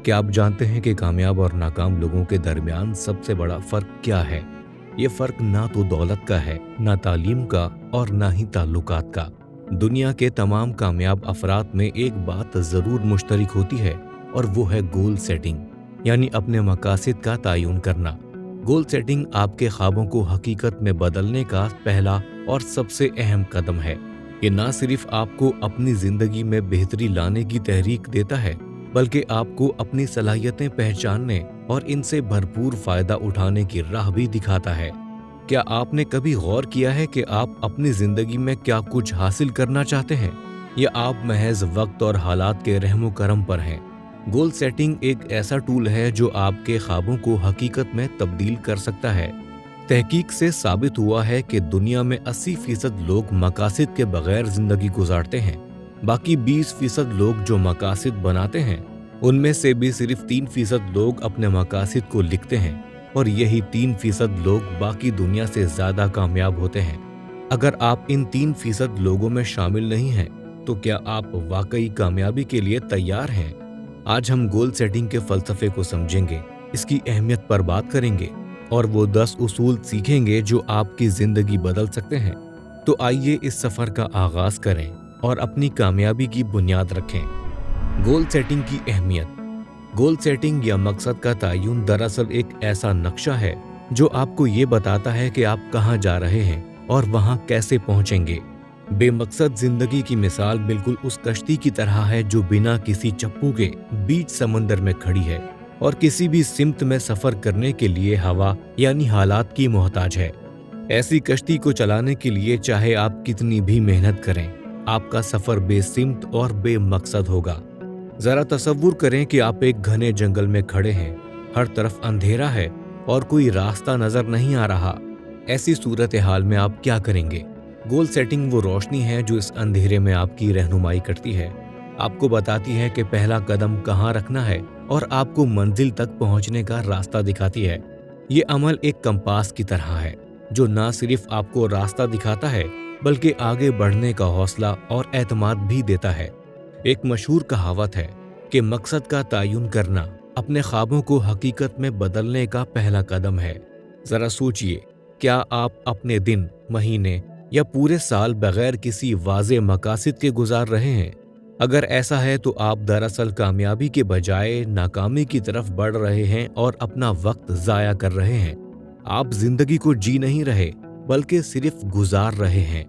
क्या आप जानते हैं कि कामयाब और नाकाम लोगों के दरमियान सबसे बड़ा फर्क क्या है? ये फर्क ना तो दौलत का है, ना तालीम का और ना ही ताल्लुकात का। दुनिया के तमाम कामयाब अफराद में एक बात ज़रूर मुश्तरक होती है और वो है गोल सेटिंग, यानी अपने मकासद का तयन करना। गोल सेटिंग आपके ख्वाबों को हकीकत में बदलने का पहला और सबसे अहम कदम है। ये ना सिर्फ आपको अपनी ज़िंदगी में बेहतरी लाने की तहरीक देता है, बल्कि आपको अपनी सलाहियतें पहचानने और इनसे भरपूर फायदा उठाने की राह भी दिखाता है। क्या आपने कभी गौर किया है कि आप अपनी जिंदगी में क्या कुछ हासिल करना चाहते हैं, या आप महज वक्त और हालात के रहमो करम पर हैं? गोल सेटिंग एक ऐसा टूल है जो आपके ख्वाबों को हकीकत में तब्दील कर सकता है। तहकीक से साबित हुआ है कि दुनिया में 80% लोग मकासद के बगैर जिंदगी गुजारते हैं। बाकी 20% लोग जो मकासद बनाते हैं, उनमें से भी सिर्फ 3% लोग अपने मकासद को लिखते हैं, और यही 3% लोग बाकी दुनिया से ज्यादा कामयाब होते हैं। अगर आप इन 3% लोगों में शामिल नहीं हैं, तो क्या आप वाकई कामयाबी के लिए तैयार हैं? आज हम गोल सेटिंग के फलसफे को समझेंगे, इसकी अहमियत पर बात करेंगे और वो 10 उसूल सीखेंगे जो आपकी जिंदगी बदल सकते हैं। तो आइए इस सफर का आगाज करें और अपनी कामयाबी की बुनियाद रखें। गोल सेटिंग की अहमियत। गोल सेटिंग या मकसद का तयन दरअसल एक ऐसा नक्शा है जो आपको ये बताता है कि आप कहाँ जा रहे हैं और वहाँ कैसे पहुँचेंगे। बेमकसद जिंदगी की मिसाल बिल्कुल उस कश्ती की तरह है जो बिना किसी चप्पू के बीच समंदर में खड़ी है और किसी भी सिमत में सफर करने के लिए हवा यानी हालात की मोहताज है। ऐसी कश्ती को चलाने के लिए चाहे आप कितनी भी मेहनत करें, आपका सफर बेसिमत और बेमकसद होगा। जरा तसव्वुर करें कि आप एक घने जंगल में खड़े हैं, हर तरफ अंधेरा है और कोई रास्ता नजर नहीं आ रहा। ऐसी सूरत हाल में आप क्या करेंगे? गोल सेटिंग वो रोशनी है जो इस अंधेरे में आपकी रहनुमाई करती है, आपको बताती है कि पहला कदम कहाँ रखना है और आपको मंजिल तक पहुंचने का रास्ता दिखाती है। ये अमल एक कंपास की तरह है जो ना सिर्फ आपको रास्ता दिखाता है, बल्कि आगे बढ़ने का हौसला और एतमाद भी देता है। एक मशहूर कहावत है कि मकसद का तयन करना अपने ख्वाबों को हकीकत में बदलने का पहला कदम है। जरा सोचिए, क्या आप अपने दिन, महीने या पूरे साल बगैर किसी वाज़े मकासद के गुजार रहे हैं? अगर ऐसा है तो आप दरअसल कामयाबी के बजाय नाकामी की तरफ बढ़ रहे हैं और अपना वक्त ज़ाया कर रहे हैं। आप जिंदगी को जी नहीं रहे, बल्कि सिर्फ गुजार रहे हैं।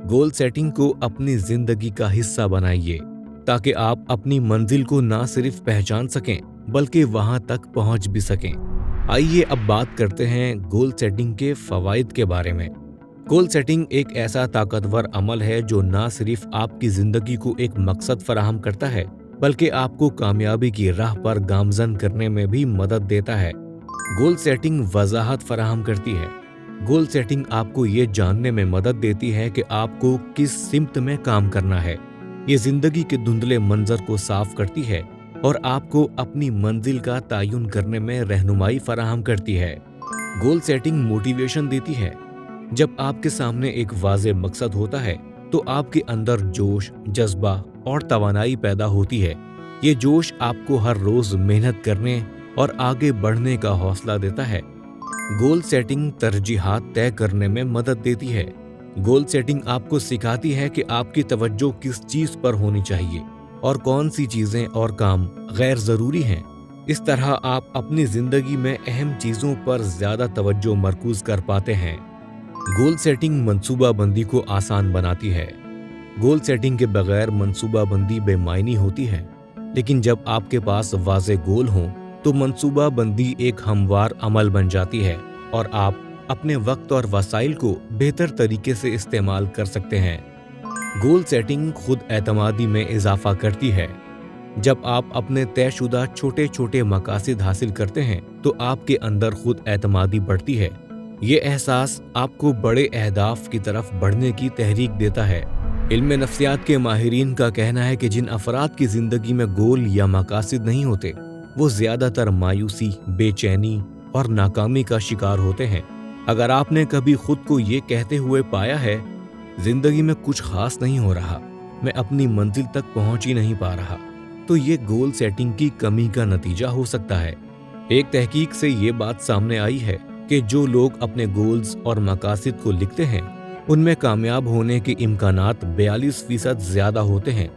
गोल सेटिंग को अपनी जिंदगी का हिस्सा बनाइए ताकि आप अपनी मंजिल को ना सिर्फ पहचान सकें, बल्कि वहां तक पहुंच भी सकें। आइए अब बात करते हैं गोल सेटिंग के फवाइद के बारे में। गोल सेटिंग एक ऐसा ताकतवर अमल है जो ना सिर्फ आपकी जिंदगी को एक मकसद फराहम करता है, बल्कि आपको कामयाबी की राह पर गामजन करने में भी मदद देता है। गोल सेटिंग वजाहत फराहम करती है। गोल सेटिंग आपको ये जानने में मदद देती है कि आपको किस सिमत में काम करना है। ये जिंदगी के धुंधले मंजर को साफ करती है और आपको अपनी मंजिल का तयन करने में रहनुमाई फराहम करती है। गोल सेटिंग मोटिवेशन देती है। जब आपके सामने एक वाज़े मकसद होता है तो आपके अंदर जोश, जज्बा और तवानाई पैदा होती है। ये जोश आपको हर रोज मेहनत करने और आगे बढ़ने का हौसला देता है। गोल सेटिंग तरजीहात तय करने में मदद देती है। गोल सेटिंग आपको सिखाती है कि आपकी तवज्जो किस चीज पर होनी चाहिए और कौन सी चीजें और काम गैर जरूरी हैं। इस तरह आप अपनी जिंदगी में अहम चीजों पर ज्यादा तवज्जो मरकूज कर पाते हैं। गोल सेटिंग मंसूबा बंदी को आसान बनाती है। गोल सेटिंग के बगैर मंसूबा बंदी बेमायनी होती है, लेकिन जब आपके पास वाज़े गोल हों तो मंसूबा बंदी एक हमवार अमल बन जाती है और आप अपने वक्त और वसाइल को बेहतर तरीके से इस्तेमाल कर सकते हैं। गोल सेटिंग खुद एतमादी में इजाफा करती है। जब आप अपने तयशुदा छोटे छोटे मकासद हासिल करते हैं तो आपके अंदर खुद एतमादी बढ़ती है। ये एहसास आपको बड़े अहदाफ की तरफ बढ़ने की तहरीक देता है। इल्म नफ्सियात के माहिरीन का कहना है कि जिन अफराद की जिंदगी में गोल या मकासद नहीं होते, वो ज्यादातर मायूसी, बेचैनी और नाकामी का शिकार होते हैं। अगर आपने कभी खुद को ये कहते हुए पाया है, जिंदगी में कुछ खास नहीं हो रहा, मैं अपनी मंजिल तक पहुंच ही नहीं पा रहा, तो ये गोल सेटिंग की कमी का नतीजा हो सकता है। एक तहकीक से ये बात सामने आई है कि जो लोग अपने गोल्स और मकासद को लिखते हैं उनमें कामयाब होने के इम्कानात 42% ज्यादा होते हैं।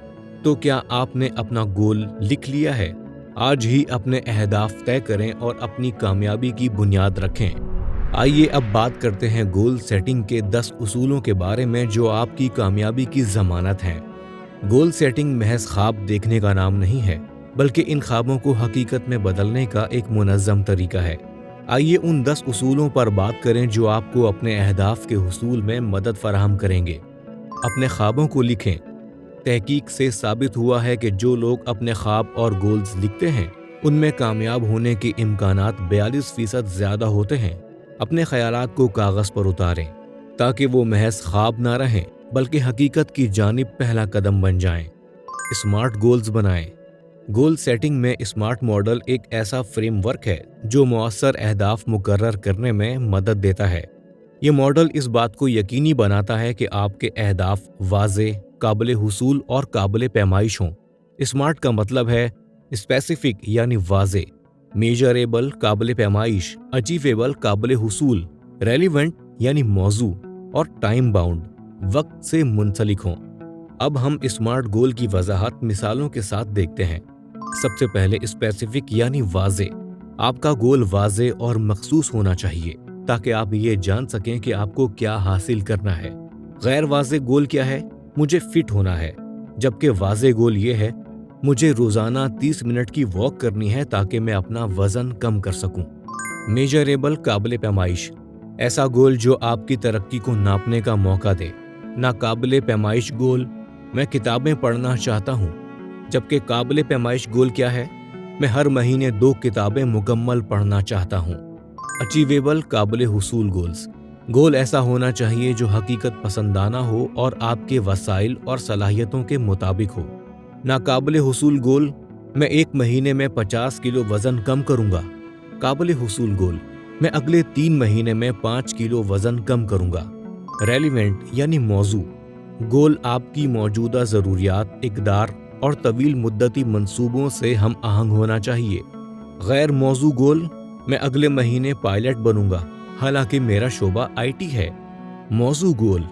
तो क्या आपने अपना गोल लिख लिया है? आज ही अपने अहदाफ तय करें और अपनी कामयाबी की बुनियाद रखें। आइए अब बात करते हैं गोल सेटिंग के 10 उसूलों के बारे में जो आपकी कामयाबी की जमानत हैं। गोल सेटिंग महज ख्वाब देखने का नाम नहीं है, बल्कि इन ख्वाबों को हकीकत में बदलने का एक मुनज़्ज़म तरीका है। आइए उन 10 उसूलों पर बात करें जो आपको अपने अहदाफ के हुसूल में मदद फराहम करेंगे। अपने ख्वाबों को लिखें। तहकीक से साबित हुआ है कि जो लोग अपने ख्वाब और गोल्स लिखते हैं उनमें कामयाब होने के इम्कानात 42% ज़्यादा होते हैं। अपने ख्यालात को कागज़ पर उतारें ताकि वो महज ख्वाब ना रहें बल्कि हकीकत की जानिब पहला कदम बन जाएं। स्मार्ट गोल्स बनाएं। गोल सेटिंग में स्मार्ट मॉडल एक ऐसा फ्रेमवर्क है जो मौसर अहदाफ मुकर्रर करने में मदद देता है। ये मॉडल इस बात को यकीनी बनाता है कि आपके अहदाफ वाज़े, काबिल हुसूल और काबिल पैमाइश हों। स्मार्ट का मतलब है स्पेसिफिक यानी वाज़े, मेजरेबल काबिल पैमाइश, अचीवेबल काबिल हुसूल, रेलिवेंट यानी मौजू और टाइम बाउंड वक्त से मुंसलिक हों। अब हम स्मार्ट गोल की वजाहत मिसालों के साथ देखते हैं। सबसे पहले स्पेसिफिक यानी वाज़े। आपका गोल वाज़े और मखसूस होना चाहिए ताकि आप ये जान सकें कि आपको क्या हासिल करना है। गैर वाज़े गोल क्या है? मुझे फिट होना है, जबकि वाज़े गोल ये है मुझे रोजाना 30 मिनट की वॉक करनी है ताकि मैं अपना वजन कम कर सकूं। मेजरेबल काबिल पैमाइश। ऐसा गोल जो आपकी तरक्की को नापने का मौका दे। नाकाबिल पैमाइश गोल, मैं किताबें पढ़ना चाहता हूं, जबकि काबिल पैमाइश गोल क्या है? मैं हर महीने 2 किताबें मुकम्मल पढ़ना चाहता हूं। अचीवेबल काबिल हुसूल गोल्स। गोल ऐसा होना चाहिए जो हकीकत पसंदाना हो और आपके वसाइल और सलाहियतों के मुताबिक हो। नाकाबिल हुसूल गोल, मैं 1 महीने में 50 किलो वजन कम करूंगा। काबिल हुसूल गोल, मैं अगले 3 महीने में 5 किलो वजन कम करूंगा। रेलिवेंट यानी मौजू गोल आपकी मौजूदा ज़रूरियात, इक़दार और तवील मुद्दती मंसूबों से हम आहंग होना चाहिए। गैर मौजू गोल, मैं अगले महीने पायलट बनूंगा, हालांकि मेरा शोबा आईटी है। मौजू गोल,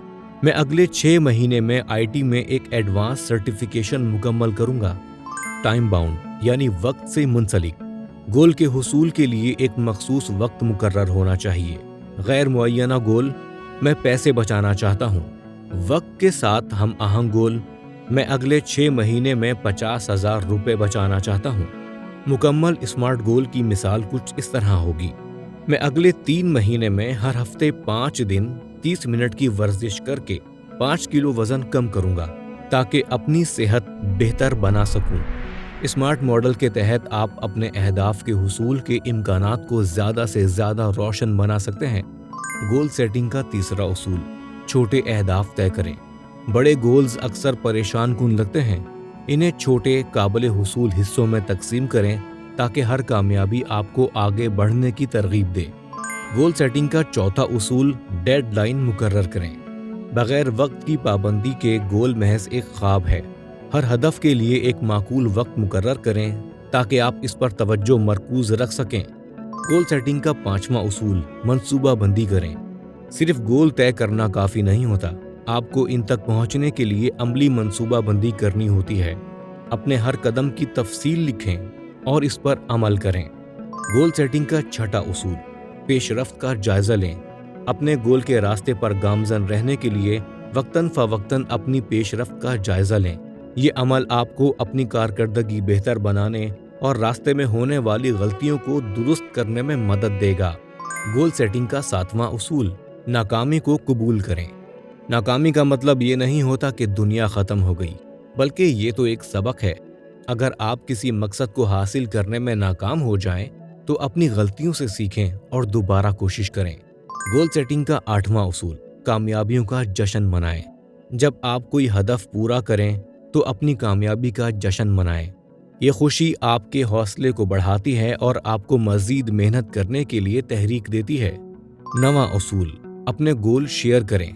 मैं अगले 6 महीने में आईटी में एक एडवांस सर्टिफिकेशन मुकम्मल करूंगा। टाइम बाउंड यानी वक्त से मुंसलिक गोल के हुसूल के लिए एक मखसूस वक्त मुकर्रर होना चाहिए। गैर मुअय्यना गोल, मैं पैसे बचाना चाहता हूँ। वक्त के साथ हम आहंग गोल, मैं अगले 6 महीने में 50,000 रुपये बचाना चाहता हूँ। मुकम्मल स्मार्ट गोल की मिसाल कुछ इस तरह होगी। मैं अगले 3 महीने में हर हफ्ते 5 दिन 30 मिनट की वर्जिश करके 5 किलो वजन कम करूंगा ताकि अपनी सेहत बेहतर बना सकूं। स्मार्ट मॉडल के तहत आप अपने अहदाफ के हुसूल के इम्कानात को ज़्यादा से ज़्यादा रोशन बना सकते हैं। गोल सेटिंग का तीसरा उसूल, छोटे अहदाफ तय करें। बड़े गोल्स अक्सर परेशान कुन लगते हैं। इन्हें छोटे काबिल हुसूल हिस्सों में तकसीम करें ताकि हर कामयाबी आपको आगे बढ़ने की तरगीब दे। गोल सेटिंग का चौथा उसूल, डेडलाइन मुकर्रर करें। बगैर वक्त की पाबंदी के गोल महज एक ख्वाब है। हर हदफ के लिए एक माकूल वक्त मुकर्रर करें ताकि आप इस पर तवज्जो मरकूज रख सकें। गोल सेटिंग का पांचवा उसूल, मंसूबा बंदी करें। सिर्फ गोल तय करना काफ़ी नहीं होता, आपको इन तक पहुंचने के लिए अमली मंसूबा बंदी करनी होती है। अपने हर कदम की तफसील लिखें और इस पर अमल करें। गोल सेटिंग का छठा उसूल, पेशरफ्त का जायजा लें। अपने गोल के रास्ते पर गामजन रहने के लिए वक्तन फ़वक्तन अपनी पेशरफ्त का जायजा लें। ये अमल आपको अपनी कारकर्दगी बेहतर बनाने और रास्ते में होने वाली गलतियों को दुरुस्त करने में मदद देगा। गोल सेटिंग का सातवां उसूल, नाकामी को कबूल करें। नाकामी का मतलब ये नहीं होता कि दुनिया ख़त्म हो गई, बल्कि ये तो एक सबक है। अगर आप किसी मकसद को हासिल करने में नाकाम हो जाएं, तो अपनी गलतियों से सीखें और दोबारा कोशिश करें। गोल सेटिंग का आठवां उसूल, कामयाबियों का जश्न मनाएं। जब आप कोई हदफ पूरा करें तो अपनी कामयाबी का जश्न मनाएं। ये खुशी आपके हौसले को बढ़ाती है और आपको मज़ीद मेहनत करने के लिए तहरीक देती है। नवां उसूल, अपने गोल शेयर करें।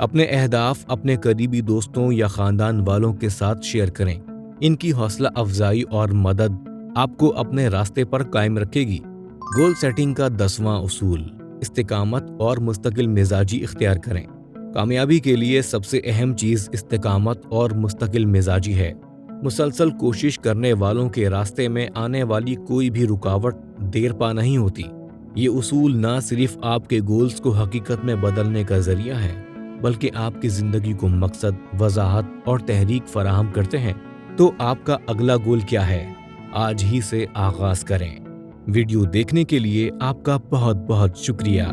अपने अहदाफ अपने करीबी दोस्तों या ख़ानदान वालों के साथ शेयर करें। इनकी हौसला अफजाई और मदद आपको अपने रास्ते पर कायम रखेगी। गोल सेटिंग का 10वां उसूल, इस्तिकामत और मुस्तकिल मिजाजी इख्तियार करें। कामयाबी के लिए सबसे अहम चीज़ इस्तिकामत और मुस्तकिल मिजाजी है। मुसलसल कोशिश करने वालों के रास्ते में आने वाली कोई भी रुकावट देर पा नहीं होती। ये उसूल ना सिर्फ आपके गोल्स को हकीकत में बदलने का जरिया है, बल्कि आपकी ज़िंदगी को मकसद, वजाहत और तहरीक फराहम करते हैं। तो आपका अगला गोल क्या है? आज ही से आगाज़ करें। वीडियो देखने के लिए आपका बहुत बहुत शुक्रिया।